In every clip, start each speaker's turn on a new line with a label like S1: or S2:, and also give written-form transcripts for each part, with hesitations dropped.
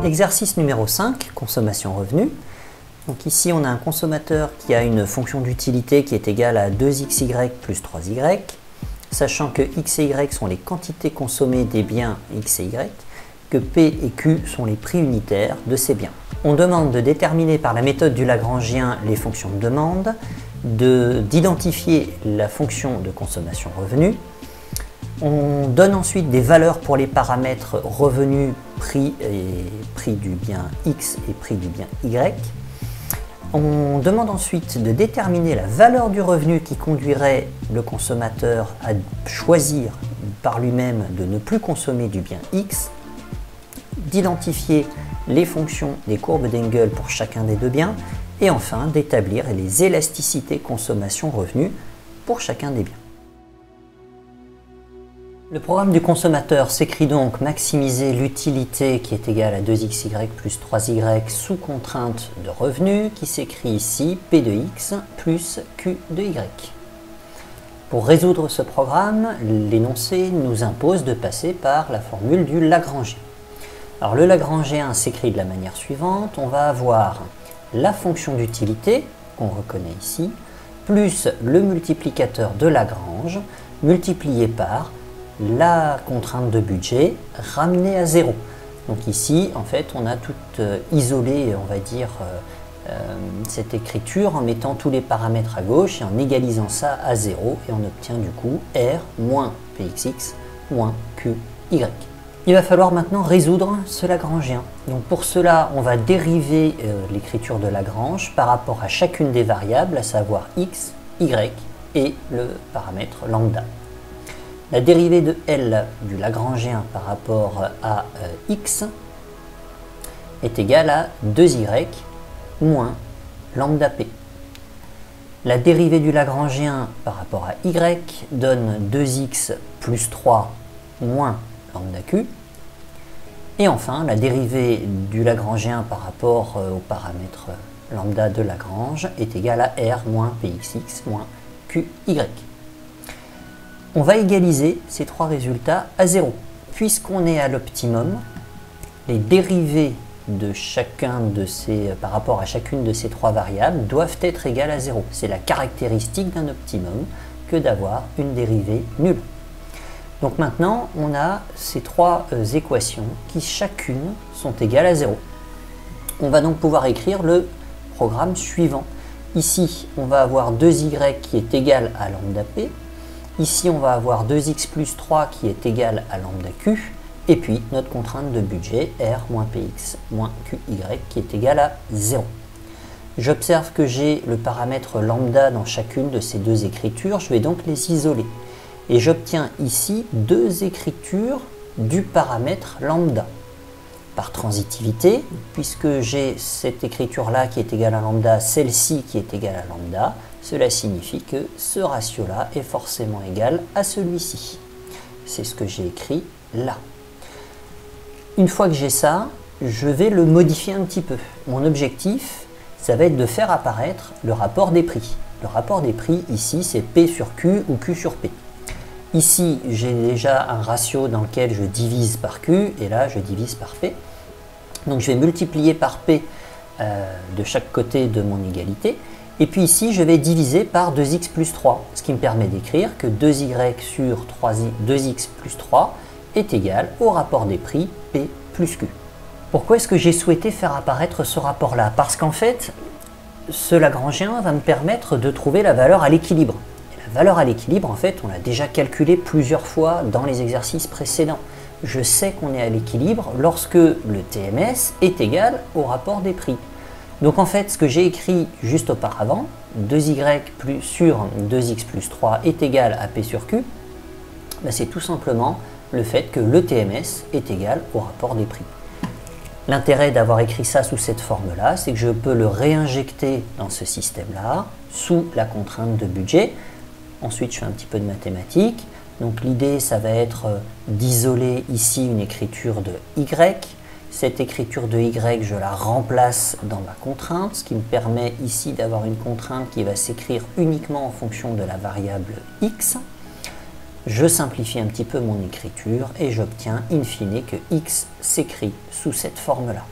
S1: Exercice numéro 5, consommation revenu. Donc ici on a un consommateur qui a une fonction d'utilité qui est égale à 2xy plus 3y, sachant que x et y sont les quantités consommées des biens x et y, que p et q sont les prix unitaires de ces biens. On demande de déterminer par la méthode du Lagrangien les fonctions de demande, d'identifier la fonction de consommation revenu. On donne ensuite des valeurs pour les paramètres revenu, prix du bien X et prix du bien Y. On demande ensuite de déterminer la valeur du revenu qui conduirait le consommateur à choisir par lui-même de ne plus consommer du bien X, d'identifier les fonctions des courbes d'Engel pour chacun des deux biens et enfin d'établir les élasticités consommation-revenu pour chacun des biens. Le programme du consommateur s'écrit donc maximiser l'utilité qui est égale à 2xy plus 3y sous contrainte de revenu qui s'écrit ici P de x plus Q de y. Pour résoudre ce programme, l'énoncé nous impose de passer par la formule du Lagrangien. Alors le Lagrangien s'écrit de la manière suivante, on va avoir la fonction d'utilité qu'on reconnaît ici, plus le multiplicateur de Lagrange multiplié par la contrainte de budget ramenée à 0. Donc ici, en fait, on a tout isolé, on va dire, cette écriture en mettant tous les paramètres à gauche et en égalisant ça à 0 et on obtient du coup R moins Pxx moins Qy. Il va falloir maintenant résoudre ce Lagrangien. Donc pour cela, on va dériver l'écriture de Lagrange par rapport à chacune des variables, à savoir x, y et le paramètre lambda. La dérivée de L du Lagrangien par rapport à x est égale à 2y moins lambda p. La dérivée du Lagrangien par rapport à y donne 2x plus 3 moins lambda q. Et enfin, la dérivée du Lagrangien par rapport au paramètre lambda de Lagrange est égale à r moins pxx moins qy. On va égaliser ces trois résultats à 0. Puisqu'on est à l'optimum, les dérivées de chacun de ces, par rapport à chacune de ces trois variables doivent être égales à 0. C'est la caractéristique d'un optimum que d'avoir une dérivée nulle. Donc maintenant, on a ces trois équations qui chacune sont égales à 0. On va donc pouvoir écrire le programme suivant. Ici, on va avoir 2y qui est égal à lambda p. Ici, on va avoir 2x plus 3 qui est égal à lambda q. Et puis, notre contrainte de budget, r moins px moins qy qui est égal à 0. J'observe que j'ai le paramètre lambda dans chacune de ces deux écritures. Je vais donc les isoler. Et j'obtiens ici deux écritures du paramètre lambda. Par transitivité, puisque j'ai cette écriture-là qui est égale à lambda, celle-ci qui est égale à lambda, cela signifie que ce ratio-là est forcément égal à celui-ci. C'est ce que j'ai écrit là. Une fois que j'ai ça, je vais le modifier un petit peu. Mon objectif, ça va être de faire apparaître le rapport des prix. Le rapport des prix, ici, c'est P sur Q ou Q sur P. Ici, j'ai déjà un ratio dans lequel je divise par Q, et là, je divise par P. Donc, je vais multiplier par P de chaque côté de mon égalité. Et puis ici, je vais diviser par 2x plus 3, ce qui me permet d'écrire que 2y sur 2x plus 3 est égal au rapport des prix P plus Q. Pourquoi est-ce que j'ai souhaité faire apparaître ce rapport-là? Parce qu'en fait, ce Lagrangien va me permettre de trouver la valeur à l'équilibre. La valeur à l'équilibre, en fait, on l'a déjà calculée plusieurs fois dans les exercices précédents. Je sais qu'on est à l'équilibre lorsque le TMS est égal au rapport des prix. Donc en fait, ce que j'ai écrit juste auparavant, 2y sur 2x plus 3 est égal à P sur Q, ben c'est tout simplement le fait que le TMS est égal au rapport des prix. L'intérêt d'avoir écrit ça sous cette forme-là, c'est que je peux le réinjecter dans ce système-là, sous la contrainte de budget. Ensuite, je fais un petit peu de mathématiques. Donc l'idée, ça va être d'isoler ici une écriture de y, Cette écriture de Y, je la remplace dans ma contrainte, ce qui me permet ici d'avoir une contrainte qui va s'écrire uniquement en fonction de la variable X. Je simplifie un petit peu mon écriture et j'obtiens in fine que X s'écrit sous cette forme-là.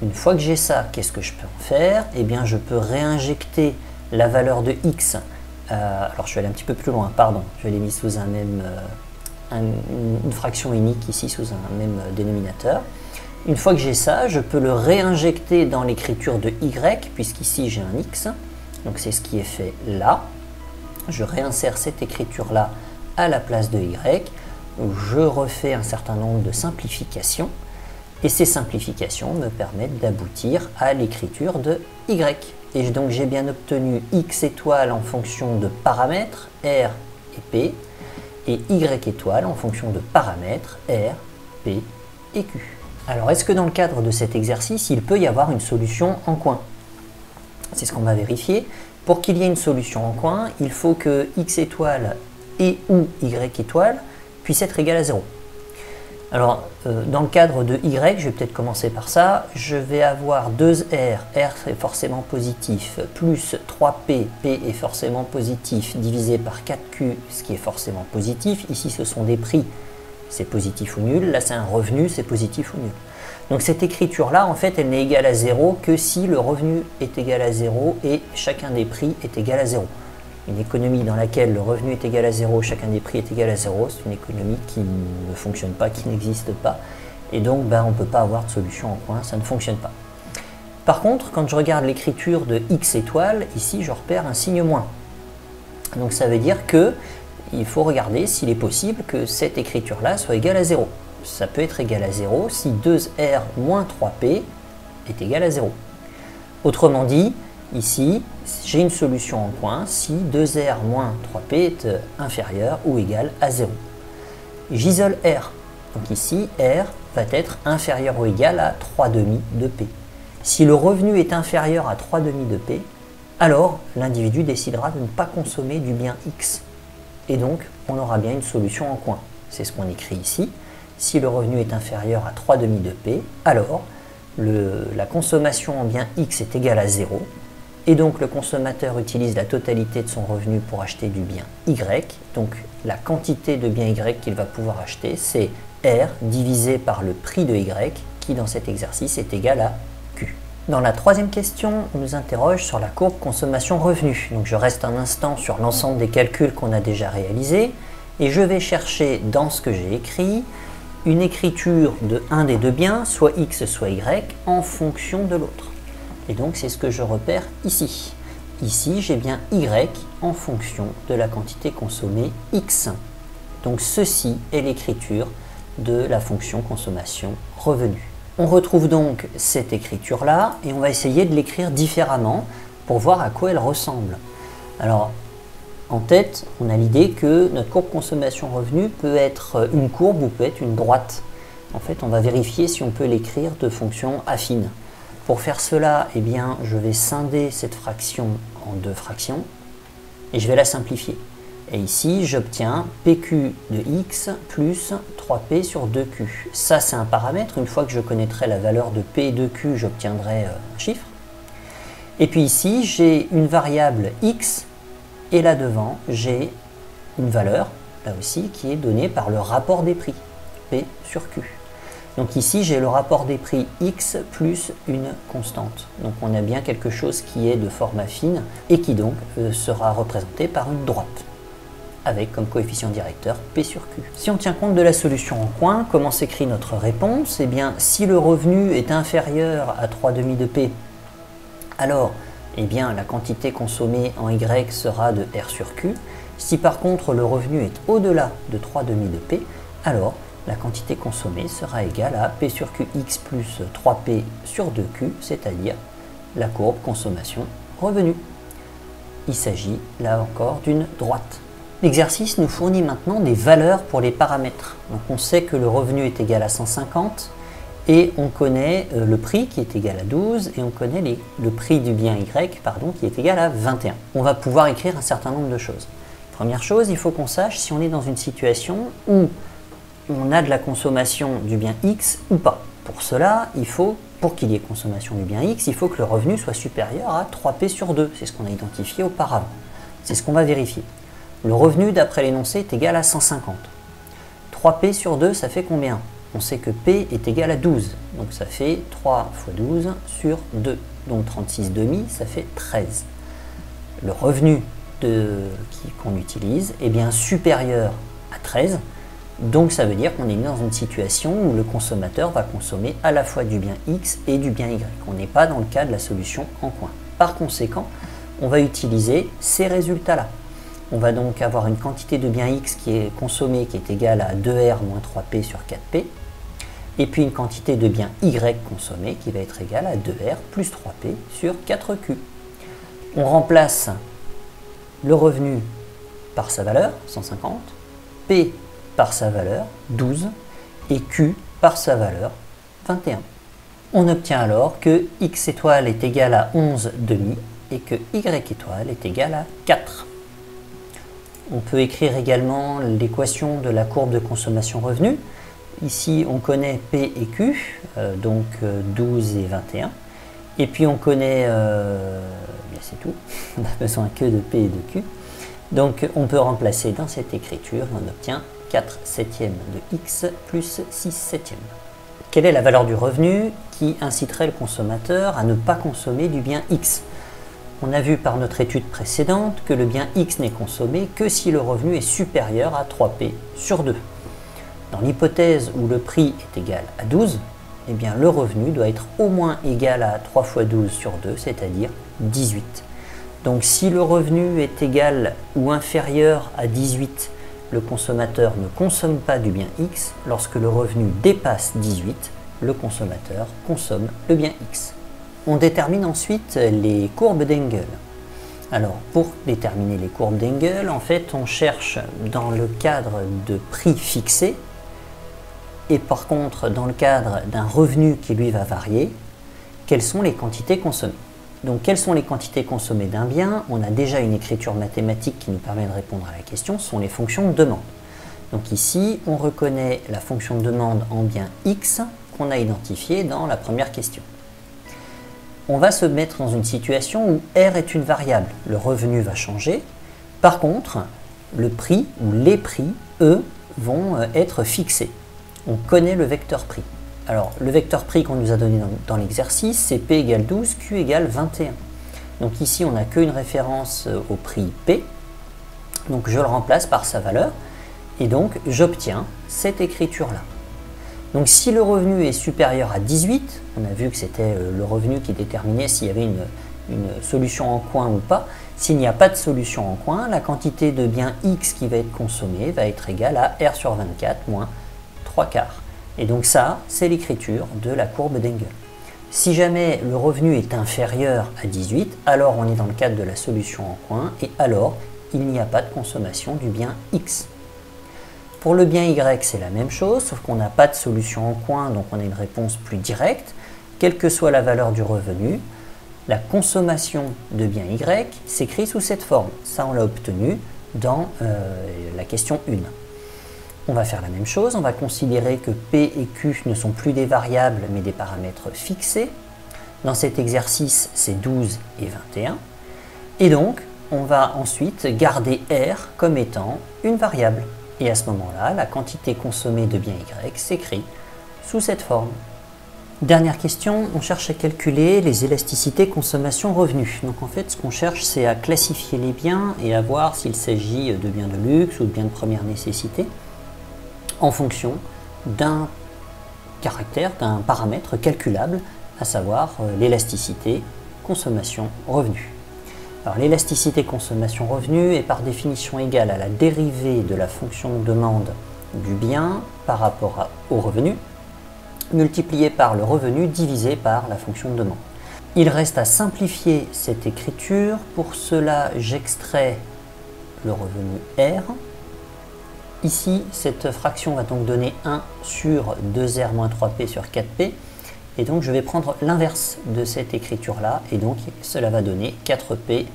S1: Une fois que j'ai ça, qu'est-ce que je peux en faire? Eh bien, je peux réinjecter la valeur de X. Alors, je vais aller un petit peu plus loin, pardon. Je l'ai mis sous un même, une fraction unique ici, sous un même dénominateur. Une fois que j'ai ça, je peux le réinjecter dans l'écriture de Y, puisqu'ici j'ai un X. Donc, c'est ce qui est fait là. Je réinsère cette écriture-là à la place de Y. Je refais un certain nombre de simplifications. Et ces simplifications me permettent d'aboutir à l'écriture de Y. Et donc j'ai bien obtenu X étoile en fonction de paramètres R et P, et Y étoile en fonction de paramètres R, P et Q. Alors est-ce que dans le cadre de cet exercice, il peut y avoir une solution en coin? C'est ce qu'on va vérifier. Pour qu'il y ait une solution en coin, il faut que X étoile et ou Y étoile puissent être égales à 0. Alors, dans le cadre de Y, je vais peut-être commencer par ça, je vais avoir 2R, R est forcément positif, plus 3P, P est forcément positif, divisé par 4Q, ce qui est forcément positif. Ici, ce sont des prix, c'est positif ou nul. Là, c'est un revenu, c'est positif ou nul. Donc, cette écriture-là, en fait, elle n'est égale à 0 que si le revenu est égal à 0 et chacun des prix est égal à 0. Une économie dans laquelle le revenu est égal à 0, chacun des prix est égal à 0, c'est une économie qui ne fonctionne pas, qui n'existe pas. Et donc, on ne peut pas avoir de solution en coin, ça ne fonctionne pas. Par contre, quand je regarde l'écriture de X étoile, ici, je repère un signe moins. Donc, ça veut dire qu'il faut regarder s'il est possible que cette écriture-là soit égale à 0. Ça peut être égal à 0 si 2R moins 3P est égal à 0. Autrement dit, ici, j'ai une solution en coin si 2R moins 3P est inférieur ou égal à 0. J'isole R. Donc ici, R va être inférieur ou égal à 3 demi de P. Si le revenu est inférieur à 3 demi de P, alors l'individu décidera de ne pas consommer du bien X. Et donc, on aura bien une solution en coin. C'est ce qu'on écrit ici. Si le revenu est inférieur à 3 demi de P, alors la consommation en bien X est égale à 0. Et donc le consommateur utilise la totalité de son revenu pour acheter du bien Y. Donc la quantité de bien Y qu'il va pouvoir acheter, c'est R divisé par le prix de Y, qui dans cet exercice est égal à Q. Dans la troisième question, on nous interroge sur la courbe consommation-revenu. Donc je reste un instant sur l'ensemble des calculs qu'on a déjà réalisés, et je vais chercher dans ce que j'ai écrit, une écriture de un des deux biens, soit X, soit Y, en fonction de l'autre. Et donc, c'est ce que je repère ici. Ici, j'ai bien Y en fonction de la quantité consommée X. Donc, ceci est l'écriture de la fonction consommation-revenu. On retrouve donc cette écriture-là et on va essayer de l'écrire différemment pour voir à quoi elle ressemble. Alors, en tête, on a l'idée que notre courbe consommation-revenu peut être une courbe ou peut être une droite. En fait, on va vérifier si on peut l'écrire de fonction affine. Pour faire cela, eh bien, je vais scinder cette fraction en deux fractions et je vais la simplifier. Et ici, j'obtiens PQ de X plus 3P sur 2Q. Ça, c'est un paramètre. Une fois que je connaîtrai la valeur de P et de Q, j'obtiendrai un chiffre. Et puis ici, j'ai une variable X et là devant, j'ai une valeur, là aussi, qui est donnée par le rapport des prix, P sur Q. Donc ici, j'ai le rapport des prix X plus une constante. Donc on a bien quelque chose qui est de forme affine et qui donc sera représenté par une droite, avec comme coefficient directeur P sur Q. Si on tient compte de la solution en coin, comment s'écrit notre réponse? Eh bien, si le revenu est inférieur à 3 demi de P, alors eh bien, la quantité consommée en Y sera de R sur Q. Si par contre le revenu est au-delà de 3 demi de P, alors la quantité consommée sera égale à P sur QX plus 3P sur 2Q, c'est-à-dire la courbe consommation-revenu. Il s'agit là encore d'une droite. L'exercice nous fournit maintenant des valeurs pour les paramètres. Donc on sait que le revenu est égal à 150 et on connaît le prix qui est égal à 12 et on connaît le prix du bien Y qui est égal à 21. On va pouvoir écrire un certain nombre de choses. Première chose, il faut qu'on sache si on est dans une situation où on a de la consommation du bien X ou pas. Pour cela, pour qu'il y ait consommation du bien X, il faut que le revenu soit supérieur à 3P sur 2. C'est ce qu'on a identifié auparavant. C'est ce qu'on va vérifier. Le revenu d'après l'énoncé est égal à 150. 3P sur 2, ça fait combien? On sait que P est égal à 12. Donc ça fait 3 fois 12 sur 2. Donc 36,5, ça fait 13. Le revenu qu'on utilise est bien supérieur à 13. Donc ça veut dire qu'on est dans une situation où le consommateur va consommer à la fois du bien X et du bien Y. On n'est pas dans le cas de la solution en coin. Par conséquent, on va utiliser ces résultats-là. On va donc avoir une quantité de bien X qui est consommée qui est égale à 2R moins 3P sur 4P. Et puis une quantité de bien Y consommée qui va être égale à 2R plus 3P sur 4Q. On remplace le revenu par sa valeur, 150, P par sa valeur, 12, et Q par sa valeur, 21. On obtient alors que X étoile est égal à 11,5 et que Y étoile est égal à 4. On peut écrire également l'équation de la courbe de consommation-revenu. Ici, on connaît P et Q, donc 12 et 21. Et puis on connaît, c'est tout, on n'a besoin que de P et de Q. Donc on peut remplacer dans cette écriture, on obtient 4 septièmes de X plus 6 septièmes. Quelle est la valeur du revenu qui inciterait le consommateur à ne pas consommer du bien X? On a vu par notre étude précédente que le bien X n'est consommé que si le revenu est supérieur à 3P sur 2. Dans l'hypothèse où le prix est égal à 12, eh bien le revenu doit être au moins égal à 3 fois 12 sur 2, c'est-à-dire 18. Donc si le revenu est égal ou inférieur à 18, le consommateur ne consomme pas du bien X. Lorsque le revenu dépasse 18, le consommateur consomme le bien X. On détermine ensuite les courbes d'Engel. Alors pour déterminer les courbes d'Engel, en fait on cherche dans le cadre de prix fixé et par contre dans le cadre d'un revenu qui lui va varier, quelles sont les quantités consommées. Donc quelles sont les quantités consommées d'un bien? On a déjà une écriture mathématique qui nous permet de répondre à la question, ce sont les fonctions de demande. Donc ici on reconnaît la fonction de demande en bien X qu'on a identifiée dans la première question. On va se mettre dans une situation où R est une variable, le revenu va changer. Par contre, le prix ou les prix, eux, vont être fixés. On connaît le vecteur prix. Alors, le vecteur prix qu'on nous a donné dans l'exercice, c'est P égale 12, Q égale 21. Donc ici, on n'a qu'une référence au prix P. Donc je le remplace par sa valeur. Et donc, j'obtiens cette écriture-là. Donc si le revenu est supérieur à 18, on a vu que c'était le revenu qui déterminait s'il y avait une solution en coin ou pas. S'il n'y a pas de solution en coin, la quantité de bien X qui va être consommée va être égale à R sur 24 moins 3 quarts. Et donc ça, c'est l'écriture de la courbe d'Engel. Si jamais le revenu est inférieur à 18, alors on est dans le cadre de la solution en coin et alors il n'y a pas de consommation du bien X. Pour le bien Y, c'est la même chose, sauf qu'on n'a pas de solution en coin, donc on a une réponse plus directe. Quelle que soit la valeur du revenu, la consommation de bien Y s'écrit sous cette forme. Ça, on l'a obtenu dans la question 1. On va faire la même chose, on va considérer que P et Q ne sont plus des variables, mais des paramètres fixés. Dans cet exercice, c'est 12 et 21. Et donc, on va ensuite garder R comme étant une variable. Et à ce moment-là, la quantité consommée de bien Y s'écrit sous cette forme. Dernière question, on cherche à calculer les élasticités consommation-revenu. Donc en fait, ce qu'on cherche, c'est à classifier les biens et à voir s'il s'agit de biens de luxe ou de biens de première nécessité en fonction d'un caractère, d'un paramètre calculable, à savoir l'élasticité consommation-revenu. Alors l'élasticité consommation-revenu est par définition égale à la dérivée de la fonction de demande du bien par rapport au revenu, multiplié par le revenu divisé par la fonction de demande. Il reste à simplifier cette écriture. Pour cela, j'extrais le revenu R. Ici, cette fraction va donc donner 1 sur 2R moins 3P sur 4P. Et donc je vais prendre l'inverse de cette écriture-là, et donc cela va donner 4P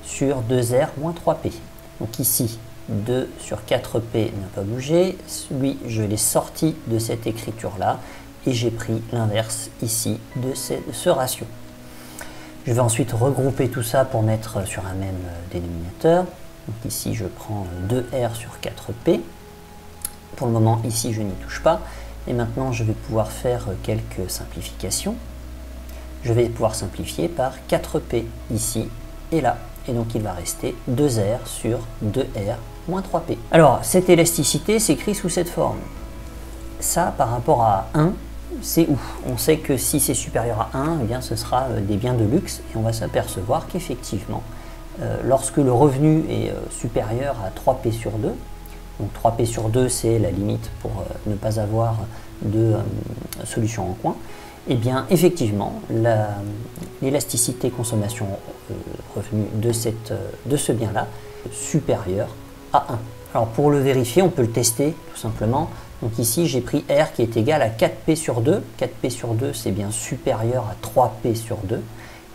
S1: sur 2R moins 3P. Donc ici, 2 sur 4P n'a pas bougé. Lui, je l'ai sorti de cette écriture-là et j'ai pris l'inverse ici de ce ratio. Je vais ensuite regrouper tout ça pour mettre sur un même dénominateur. Donc ici, je prends 2R sur 4P. Pour le moment, ici, je n'y touche pas. Et maintenant, je vais pouvoir faire quelques simplifications. Je vais pouvoir simplifier par 4P ici et là. Et donc, il va rester 2R sur 2R moins 3P. Alors, cette élasticité s'écrit sous cette forme. Ça, par rapport à 1, c'est où? On sait que si c'est supérieur à 1, eh bien, ce sera des biens de luxe. Et on va s'apercevoir qu'effectivement, lorsque le revenu est supérieur à 3P sur 2, donc 3P sur 2, c'est la limite pour ne pas avoir de solution en coin, et bien effectivement, l'élasticité consommation revenu de ce bien-là est supérieure à 1. Alors pour le vérifier, on peut le tester tout simplement. Donc ici, j'ai pris R qui est égal à 4P sur 2. 4P sur 2, c'est bien supérieur à 3P sur 2.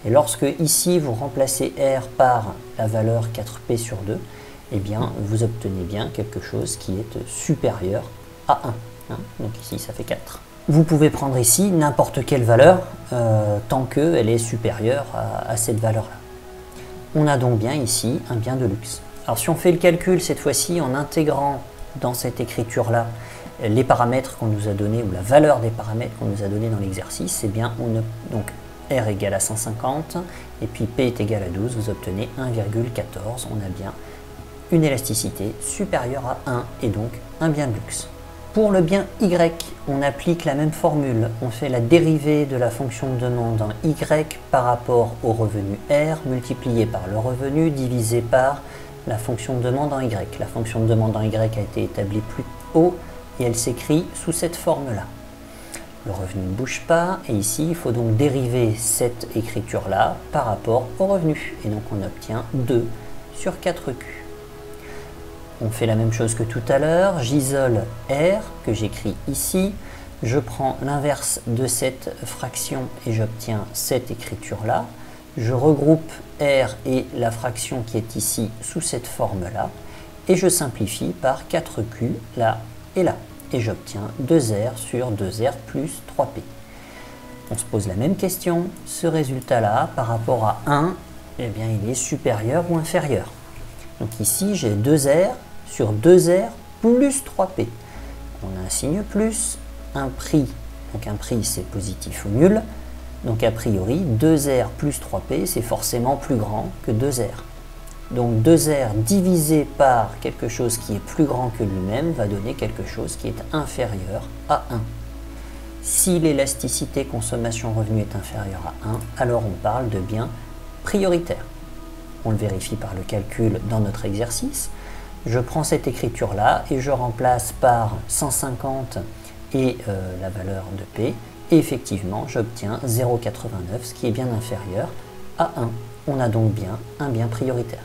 S1: Et lorsque ici, vous remplacez R par la valeur 4P sur 2, eh bien, vous obtenez bien quelque chose qui est supérieur à 1. Hein, donc ici, ça fait 4. Vous pouvez prendre ici n'importe quelle valeur, tant qu'elle est supérieure à cette valeur-là. On a donc bien ici un bien de luxe. Alors si on fait le calcul cette fois-ci en intégrant dans cette écriture-là les paramètres qu'on nous a donnés, ou la valeur des paramètres qu'on nous a donnés dans l'exercice, eh bien, donc R égale à 150, et puis P est égal à 12, vous obtenez 1,14. On a bien une élasticité supérieure à 1, et donc un bien de luxe. Pour le bien Y, on applique la même formule. On fait la dérivée de la fonction de demande en Y par rapport au revenu R, multiplié par le revenu, divisé par la fonction de demande en Y. La fonction de demande en Y a été établie plus haut, et elle s'écrit sous cette forme-là. Le revenu ne bouge pas, et ici, il faut donc dériver cette écriture-là par rapport au revenu. Et donc, on obtient 2 sur 4Q. On fait la même chose que tout à l'heure, j'isole R, que j'écris ici, je prends l'inverse de cette fraction et j'obtiens cette écriture-là. Je regroupe R et la fraction qui est ici sous cette forme-là, et je simplifie par 4Q là et là. Et j'obtiens 2R sur 2R plus 3P. On se pose la même question, ce résultat-là, par rapport à 1, eh bien, il est supérieur ou inférieur. Donc ici, j'ai 2R sur 2R plus 3P. On a un signe plus, un prix, donc un prix c'est positif ou nul, donc a priori 2R plus 3P c'est forcément plus grand que 2R. Donc 2R divisé par quelque chose qui est plus grand que lui-même va donner quelque chose qui est inférieur à 1. Si l'élasticité consommation-revenu est inférieure à 1, alors on parle de bien prioritaire. On le vérifie par le calcul dans notre exercice. Je prends cette écriture-là et je remplace par 150 et la valeur de P. Et effectivement, j'obtiens 0,89, ce qui est bien inférieur à 1. On a donc bien un bien prioritaire.